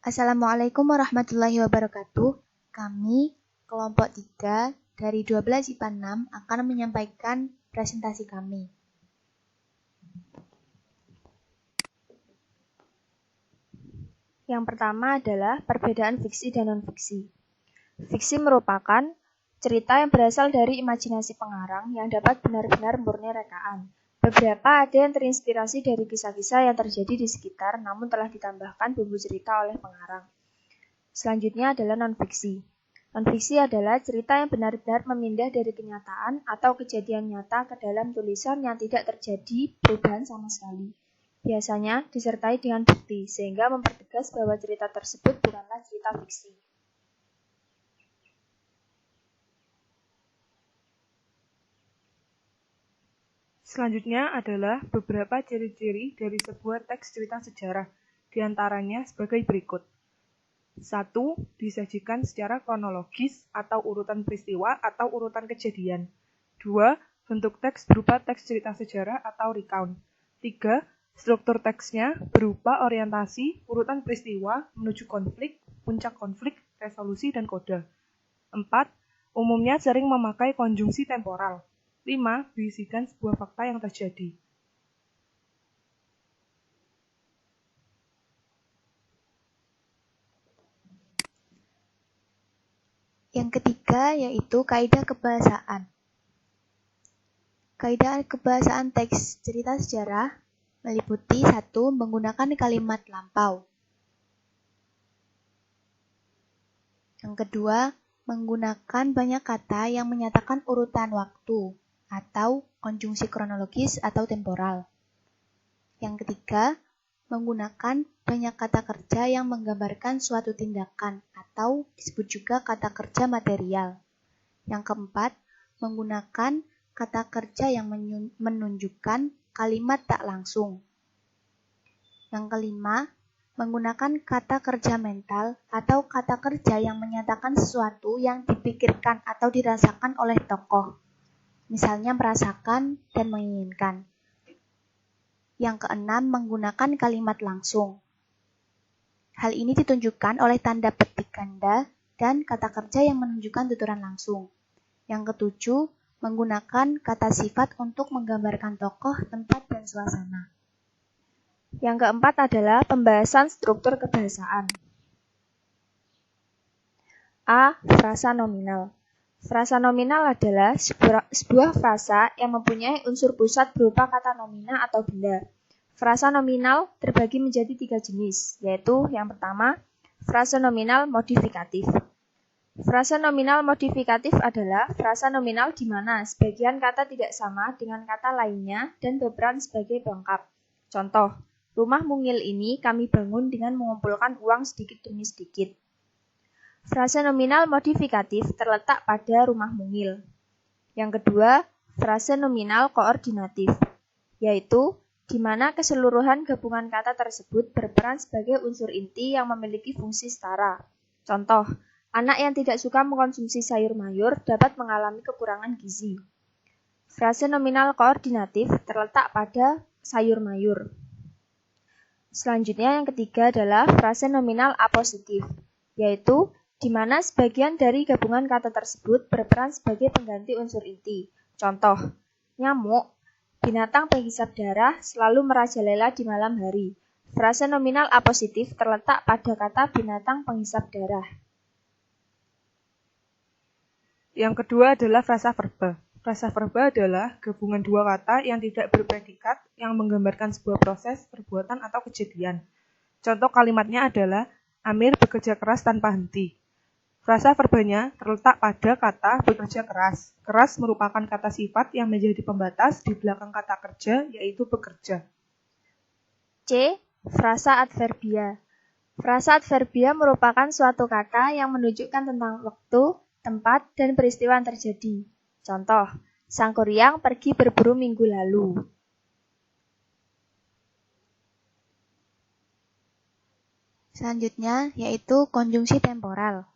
Assalamualaikum warahmatullahi wabarakatuh. Kami, kelompok 3 dari 12 IPA 6 akan menyampaikan presentasi kami. Yang pertama adalah perbedaan fiksi dan non-fiksi. Fiksi merupakan cerita yang berasal dari imajinasi pengarang yang dapat benar-benar murni rekaan. Beberapa ada yang terinspirasi dari kisah-kisah yang terjadi di sekitar, namun telah ditambahkan bumbu cerita oleh pengarang. Selanjutnya adalah non-fiksi. Non-fiksi adalah cerita yang benar-benar memindah dari kenyataan atau kejadian nyata ke dalam tulisan yang tidak terjadi perubahan sama sekali. Biasanya disertai dengan bukti, sehingga mempertegas bahwa cerita tersebut bukanlah cerita fiksi. Selanjutnya adalah beberapa ciri-ciri dari sebuah teks cerita sejarah, diantaranya sebagai berikut. 1. Disajikan secara kronologis atau urutan peristiwa atau urutan kejadian. 2. Bentuk teks berupa teks cerita sejarah atau recount. 3. Struktur teksnya berupa orientasi, urutan peristiwa, menuju konflik, puncak konflik, resolusi, dan koda. 4. Umumnya sering memakai konjungsi temporal. 5. Berisikan sebuah fakta yang terjadi. Yang ketiga yaitu kaidah kebahasaan. Kaidah kebahasaan teks cerita sejarah meliputi 1. Menggunakan kalimat lampau. Yang kedua, menggunakan banyak kata yang menyatakan urutan waktu atau konjungsi kronologis atau temporal. Yang ketiga, menggunakan banyak kata kerja yang menggambarkan suatu tindakan atau disebut juga kata kerja material. Yang keempat, menggunakan kata kerja yang menunjukkan kalimat tak langsung. Yang kelima, menggunakan kata kerja mental atau kata kerja yang menyatakan sesuatu yang dipikirkan atau dirasakan oleh tokoh. Misalnya merasakan dan menginginkan. Yang keenam, menggunakan kalimat langsung. Hal ini ditunjukkan oleh tanda petik ganda dan kata kerja yang menunjukkan tuturan langsung. Yang ketujuh, menggunakan kata sifat untuk menggambarkan tokoh, tempat, dan suasana. Yang keempat adalah pembahasan struktur kebahasaan. A. Frasa nominal. Frasa nominal adalah sebuah frasa yang mempunyai unsur pusat berupa kata nomina atau benda. Frasa nominal terbagi menjadi 3 jenis, yaitu yang pertama, frasa nominal modifikatif. Frasa nominal modifikatif adalah frasa nominal di mana sebagian kata tidak sama dengan kata lainnya dan berperan sebagai pelengkap. Contoh, rumah mungil ini kami bangun dengan mengumpulkan uang sedikit demi sedikit. Frasa nominal modifikatif terletak pada rumah mungil. Yang kedua, frasa nominal koordinatif, yaitu di mana keseluruhan gabungan kata tersebut berperan sebagai unsur inti yang memiliki fungsi setara. Contoh, anak yang tidak suka mengkonsumsi sayur mayur dapat mengalami kekurangan gizi. Frasa nominal koordinatif terletak pada sayur mayur. Selanjutnya yang ketiga adalah frasa nominal apositif, yaitu di mana sebagian dari gabungan kata tersebut berperan sebagai pengganti unsur inti. Contoh, nyamuk, binatang penghisap darah, selalu merajalela di malam hari. Frasa nominal apositif terletak pada kata binatang penghisap darah. Yang kedua adalah frasa verba. Frasa verba adalah gabungan dua kata yang tidak berpredikat yang menggambarkan sebuah proses, perbuatan, atau kejadian. Contoh kalimatnya adalah Amir bekerja keras tanpa henti. Frasa verbanya terletak pada kata bekerja keras. Keras merupakan kata sifat yang menjadi pembatas di belakang kata kerja, yaitu bekerja. C. Frasa adverbia. Frasa adverbia merupakan suatu kata yang menunjukkan tentang waktu, tempat, dan peristiwa yang terjadi. Contoh, Sang Kuryang pergi berburu minggu lalu. Selanjutnya yaitu konjungsi temporal.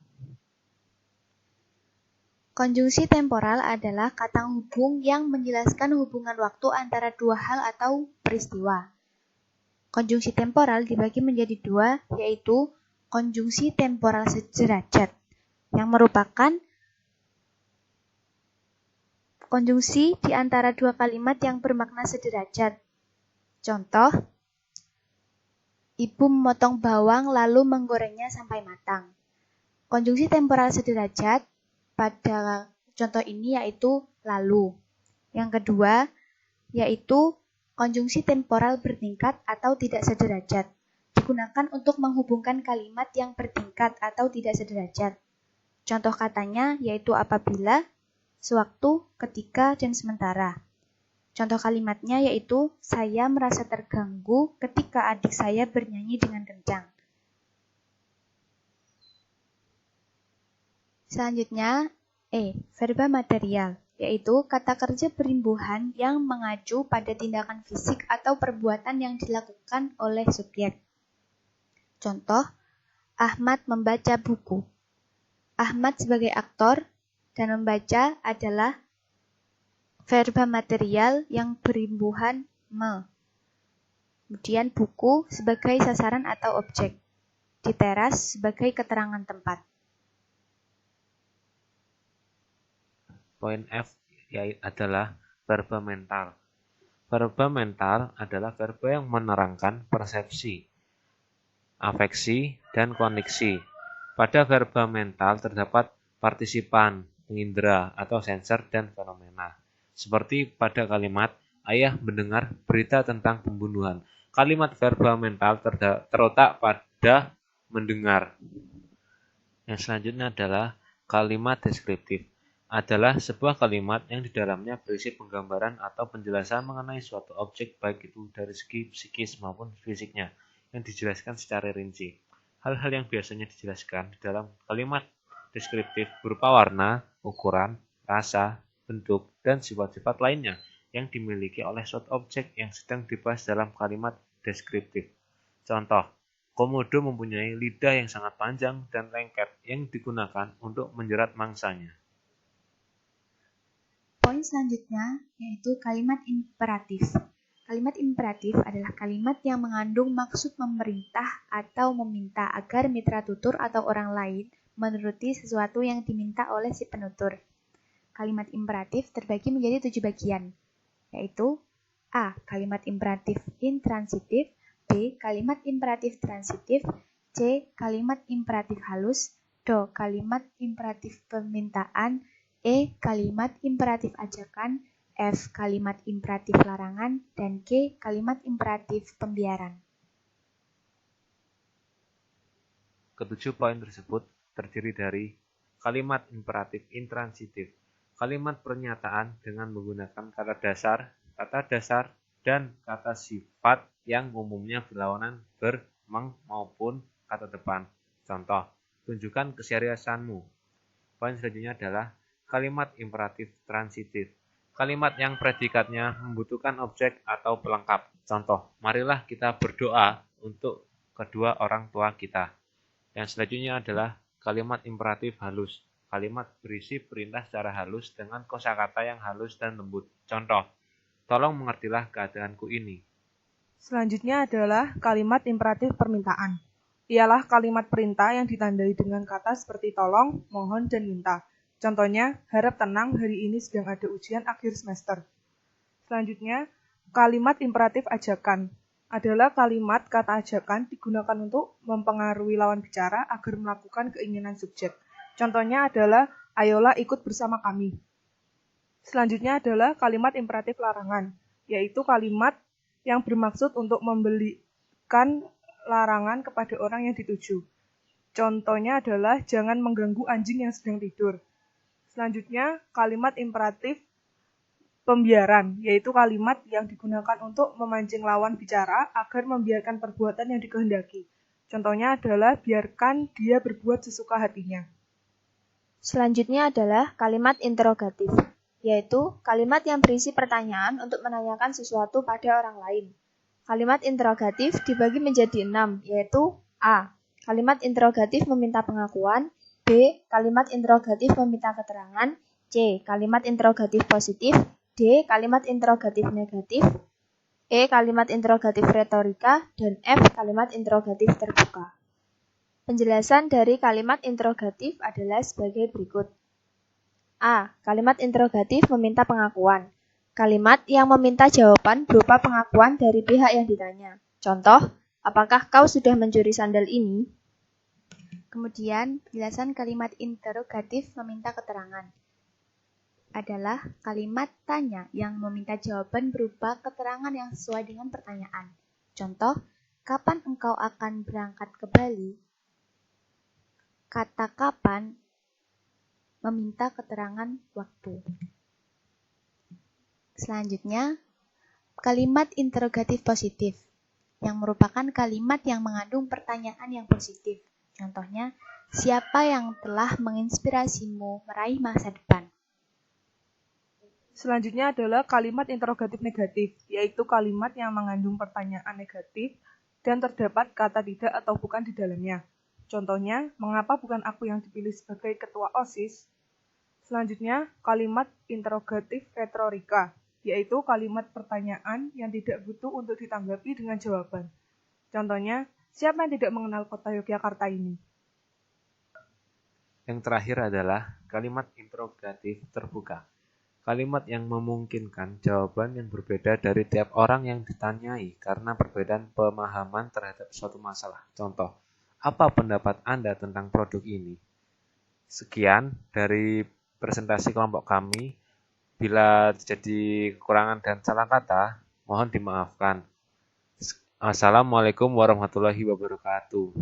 Konjungsi temporal adalah kata hubung yang menjelaskan hubungan waktu antara dua hal atau peristiwa. Konjungsi temporal dibagi menjadi dua, yaitu konjungsi temporal sederajat, yang merupakan konjungsi di antara dua kalimat yang bermakna sederajat. Contoh, ibu memotong bawang lalu menggorengnya sampai matang. Konjungsi temporal sederajat pada contoh ini yaitu lalu. Yang kedua, yaitu konjungsi temporal bertingkat atau tidak sederajat. Digunakan untuk menghubungkan kalimat yang bertingkat atau tidak sederajat. Contoh katanya yaitu apabila, sewaktu, ketika, dan sementara. Contoh kalimatnya yaitu, saya merasa terganggu ketika adik saya bernyanyi dengan kencang. Selanjutnya, verba material, yaitu kata kerja berimbuhan yang mengacu pada tindakan fisik atau perbuatan yang dilakukan oleh subjek. Contoh, Ahmad membaca buku. Ahmad sebagai aktor dan membaca adalah verba material yang berimbuhan me. Kemudian buku sebagai sasaran atau objek. Di teras sebagai keterangan tempat. Poin F adalah verba mental. Verba mental adalah verba yang menerangkan persepsi, afeksi, dan koneksi. Pada verba mental terdapat partisipan, pengindra, atau sensor dan fenomena. Seperti pada kalimat, ayah mendengar berita tentang pembunuhan. Kalimat verba mental terletak pada mendengar. Yang selanjutnya adalah kalimat deskriptif. Adalah sebuah kalimat yang di dalamnya berisi penggambaran atau penjelasan mengenai suatu objek baik itu dari segi psikis maupun fisiknya yang dijelaskan secara rinci. Hal-hal yang biasanya dijelaskan di dalam kalimat deskriptif berupa warna, ukuran, rasa, bentuk, dan sifat-sifat lainnya yang dimiliki oleh suatu objek yang sedang dibahas dalam kalimat deskriptif. Contoh, komodo mempunyai lidah yang sangat panjang dan lengket yang digunakan untuk menjerat mangsanya. Poin selanjutnya yaitu kalimat imperatif. Kalimat imperatif adalah kalimat yang mengandung maksud memerintah atau meminta agar mitra tutur atau orang lain menuruti sesuatu yang diminta oleh si penutur. Kalimat imperatif terbagi menjadi 7 bagian, yaitu A. Kalimat imperatif intransitif, B. Kalimat imperatif transitif, C. Kalimat imperatif halus, D. Kalimat imperatif permintaan, E. Kalimat imperatif ajakan, F. Kalimat imperatif larangan, dan G. Kalimat imperatif pembiaran. Ketujuh poin tersebut terdiri dari kalimat imperatif intransitif, kalimat pernyataan dengan menggunakan kata dasar, dan kata sifat yang umumnya berlawanan ber, meng, maupun kata depan. Contoh, tunjukkan keseriusanmu. Poin selanjutnya adalah kalimat imperatif transitif, kalimat yang predikatnya membutuhkan objek atau pelengkap. Contoh, marilah kita berdoa untuk kedua orang tua kita. Yang selanjutnya adalah kalimat imperatif halus, kalimat berisi perintah secara halus dengan kosakata yang halus dan lembut. Contoh, tolong mengertilah keadaanku ini. Selanjutnya adalah kalimat imperatif permintaan. Ialah kalimat perintah yang ditandai dengan kata seperti tolong, mohon, dan minta. Contohnya, harap tenang, hari ini sedang ada ujian akhir semester. Selanjutnya, kalimat imperatif ajakan. Adalah kalimat kata ajakan digunakan untuk mempengaruhi lawan bicara agar melakukan keinginan subjek. Contohnya adalah, ayolah ikut bersama kami. Selanjutnya adalah kalimat imperatif larangan, yaitu kalimat yang bermaksud untuk memberikan larangan kepada orang yang dituju. Contohnya adalah, jangan mengganggu anjing yang sedang tidur. Selanjutnya, kalimat imperatif pembiaran, yaitu kalimat yang digunakan untuk memancing lawan bicara agar membiarkan perbuatan yang dikehendaki. Contohnya adalah, biarkan dia berbuat sesuka hatinya. Selanjutnya adalah kalimat interrogatif, yaitu kalimat yang berisi pertanyaan untuk menanyakan sesuatu pada orang lain. Kalimat interrogatif dibagi menjadi 6, yaitu A. Kalimat interrogatif meminta pengakuan, B. Kalimat interrogatif meminta keterangan, C. Kalimat interrogatif positif, D. Kalimat interrogatif negatif, E. Kalimat interrogatif retorika, dan F. Kalimat interrogatif terbuka. Penjelasan dari kalimat interrogatif adalah sebagai berikut. A. Kalimat interrogatif meminta pengakuan. Kalimat yang meminta jawaban berupa pengakuan dari pihak yang ditanya. Contoh, apakah kau sudah mencuri sandal ini? Kemudian, penjelasan kalimat interrogatif meminta keterangan adalah kalimat tanya yang meminta jawaban berupa keterangan yang sesuai dengan pertanyaan. Contoh, kapan engkau akan berangkat ke Bali? Kata kapan meminta keterangan waktu. Selanjutnya, kalimat interrogatif positif yang merupakan kalimat yang mengandung pertanyaan yang positif. Contohnya, siapa yang telah menginspirasimu meraih masa depan? Selanjutnya adalah kalimat interrogatif negatif, yaitu kalimat yang mengandung pertanyaan negatif dan terdapat kata tidak atau bukan di dalamnya. Contohnya, mengapa bukan aku yang dipilih sebagai ketua OSIS? Selanjutnya, kalimat interrogatif retorika, yaitu kalimat pertanyaan yang tidak butuh untuk ditanggapi dengan jawaban. Contohnya, siapa yang tidak mengenal kota Yogyakarta ini? Yang terakhir adalah kalimat interrogatif terbuka. Kalimat yang memungkinkan jawaban yang berbeda dari tiap orang yang ditanyai karena perbedaan pemahaman terhadap suatu masalah. Contoh, apa pendapat Anda tentang produk ini? Sekian dari presentasi kelompok kami. Bila terjadi kekurangan dan salah kata, mohon dimaafkan. Assalamualaikum warahmatullahi wabarakatuh.